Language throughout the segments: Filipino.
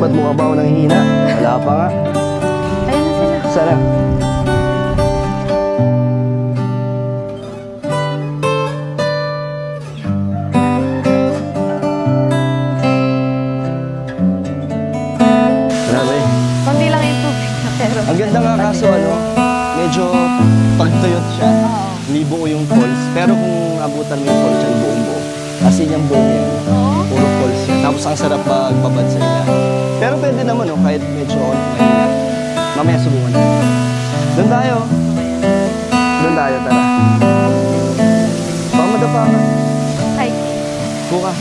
ba't mukha ba ako nanghihina? Wala pa nga. Ayun na sila. Sana. Grabe. Konti lang yung tubig na pero... Ang ganda nga kaso medyo pagtuyot siya. Hindi buo yung falls. Pero kung abutan mo yung falls yan, buong buo. Kasi yung buo yan. Puro falls yan. Tapos ang sarap magbabad sa niya. Pero pwede naman kahit medyo mahina. Mamaya subukan na. Doon tayo. Doon tayo, tara. Baka madapa ka. Ay. Buka.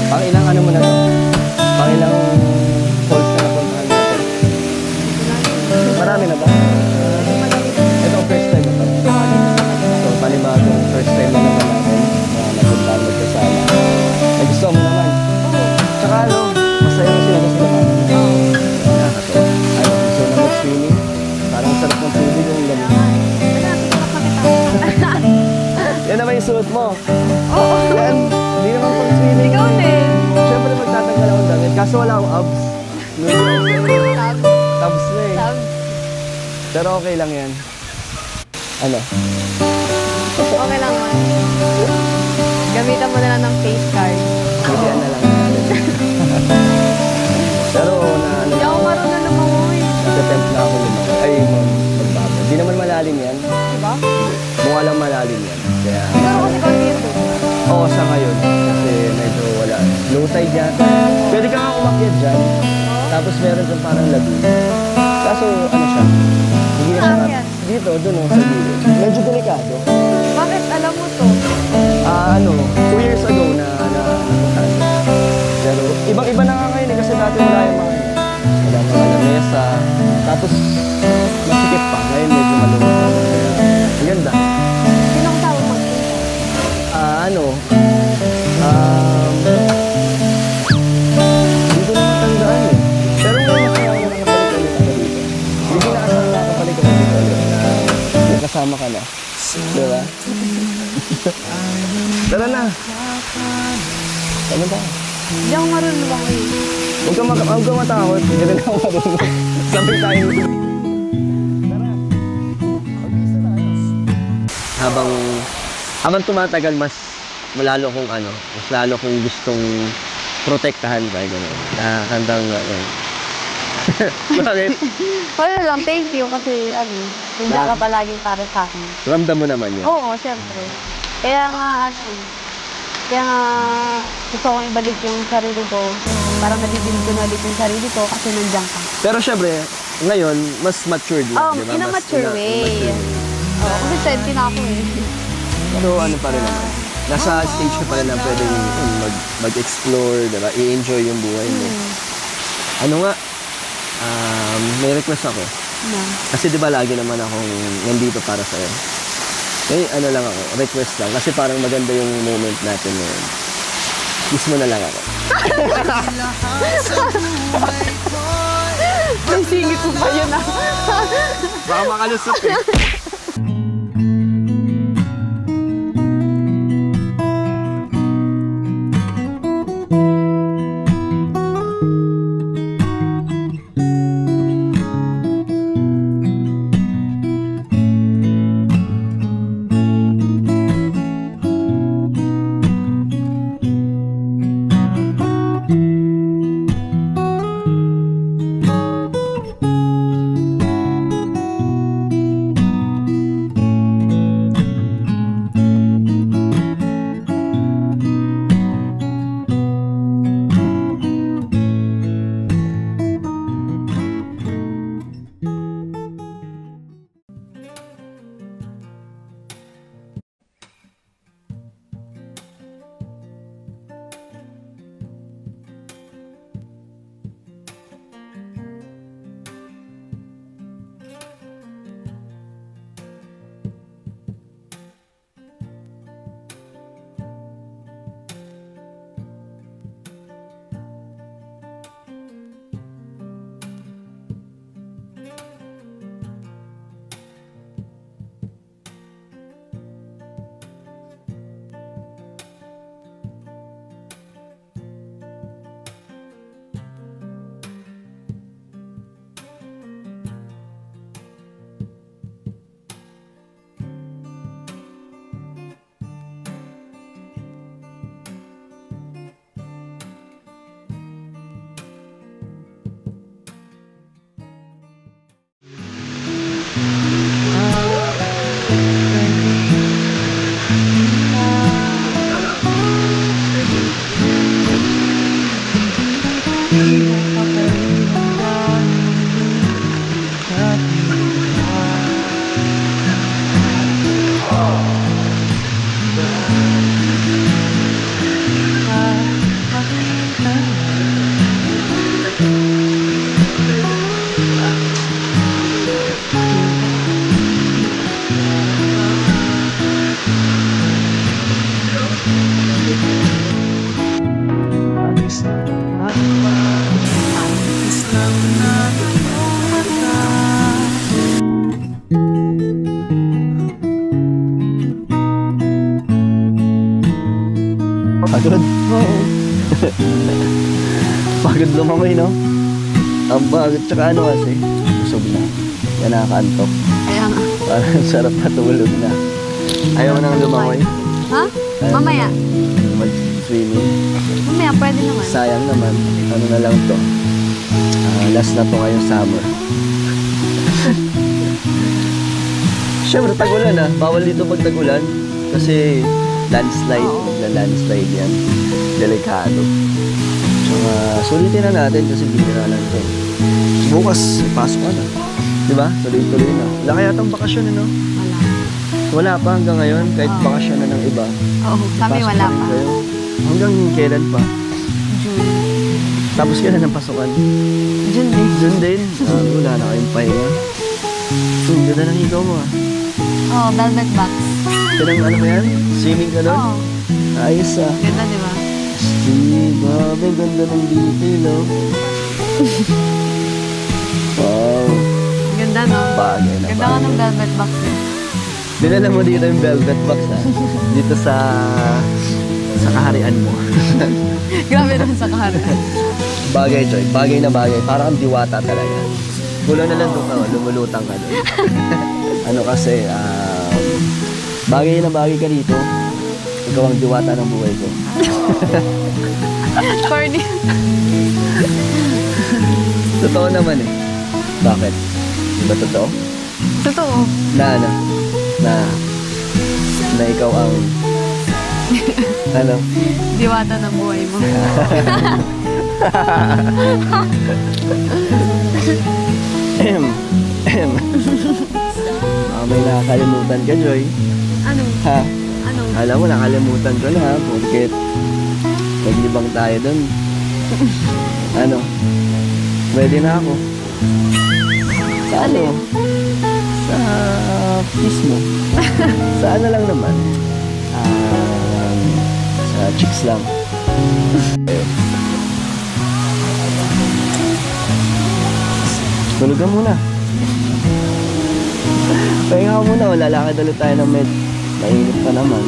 Pang ilang ano mo na to? Pang ilang falls na napuntahan natin? Marami na ba? Ito first time na to. So, panibagong first time na naman natin na napuntahan magkasama. Nagustuhan mo naman. Tsaka masaya na sila kasi naman. Nakakatawa. Gusto na mag-swimming. Parang sarap ng tubig yung lamig. Yan naman yung suot mo. Oo. Yan. Hindi naman pang swimming. Ikaw din. Siyempre magtatanggal akong damit. Kaso wala akong abs. Tabs na eh. Pero okay lang yan. Ano? Okay lang man. Gamitan mo na lang ng face card. Bigyan na lang natin. Pero Hindi ako marunong lumangoy. nasa-tempt na ako lumangoy. Ay, magbaba. Hindi naman malalim yan. Diba? Mukha lang malalim yan. Kaya... Siguro kasi konti ito. Oo, sa ngayon. Kasi medyo wala. Low tide yan. Pwede ka nga umakyat dyan. Tapos meron dyan parang lagoon. Kaso ano siya? Hindi na siya Saan? dito, doon sa gilid. Medyo delikado. Bakit alam mo to? 2 years ago na napuntahan. Pero ibang-iba na nga ngayon kasi dati wala yung mga wala mga lamesa. Tapos masikip pa. Ngayon medyo malulog. Ang ganda. Sino ang tawag magpunta? Hindi ko na matandaan eh. Pero ngayon masaya ako nakapalik ulit ako dito. Hindi ko nakasama nakapalik ulit na may kasama ka na. Diba? Tara na. Ano ba? Hindi ako marunong lumangoy. Huwag ka matakot. Hindi rin ako marunong. Sabay tayo. Tara. Mag-isa na ayos. Habang tumatagal, mas lalo kong gustong protektahan ba, gano'n. Nakakandang, Bakit? Wala lang, thank you kasi hindi ka palaging para sa akin. Ramdam mo naman yun. Oo, siyempre. Kaya nga, gusto kong ibalik yung sarili ko. Parang nabibili ko na ulit yung sarili ko kasi nandiyan ka. Pero syempre, ngayon, mas matured na, di ba? In a mature way. Oo, kasi 20 na ako eh. Pero ano pa rin naman. Nasa stage ka pa rin na pwedeng mag-explore, diba? I-enjoy yung buhay mo. Ano nga, may request ako. No. Kasi di ba lagi naman akong nandito para sa'yo. May ano lang ako, request lang. Kasi parang maganda yung moment natin ngayon. Kiss mo na lang ako. May singit mo pa yun Baka makalusot eh. Pagod. Oo. Pagod lumangoy, no? Ang pagod. Tsaka ano kasi, busog na. Yan nakakaantok. Kaya nga. Parang sarap matulog na. Ayaw mo nang lumangoy? Ha? Mamaya. Mag-swimming. Mamaya, pwede naman. Sayang naman. Ano na lang to. Last na to ngayong summer. Siyempre, tagulan ah. Bawal dito pag tagulan. Kasi landslide. Magla-landslide yan. Delikado. Tsaka sulitin na natin kasi bibira lang to. Bukas, pasok ka na. Diba? Tuloy-tuloy na. Wala kaya itong bakasyon, ano? Wala. Wala pa hanggang ngayon. Kahit bakasyon na ng iba. Oo, kami pasok wala rin pa. kayo. Hanggang kailan pa? June. Tapos kailan ang pasukan? June din. June din. Wala na kayong pahinga. Ganda ng ikaw mo ah. Oo, velvet box. Pinang ano mo yan? Swimming ka doon? Oo. Ayos ah. Ganda, di ba? Grabe, ganda ng detail oh. Wow. Ganda, no? Bagay na Ganda ka ng velvet box. Dinala mo dito yung velvet box ah. Dito sa kaharian mo. Grabe naman sa kaharian. Bagay, Joy. Bagay na bagay. Parang ang diwata talaga. Gulo na lang doon ka, lumulutang ka doon. Ano kasi, bagay na bagay ka dito. Ikaw ang diwata ng buhay ko. Corny. Totoo naman eh. Bakit? Di ba totoo? Totoo. Na ikaw ang ano? Diwata ng buhay mo. May nakakalimutan ka, Joy. Ano? Ha? Ano? Alam mo, nakalimutan ko na ha. Porket naglibang tayo dun. Ano? Pwede na ako. Sa ano? Sa kiss mo. Sa ano lang naman. Sa chicks lang. Tulog ka muna. Pahinga ka muna. Lalakad ulit tayo ng med. Mainit pa naman.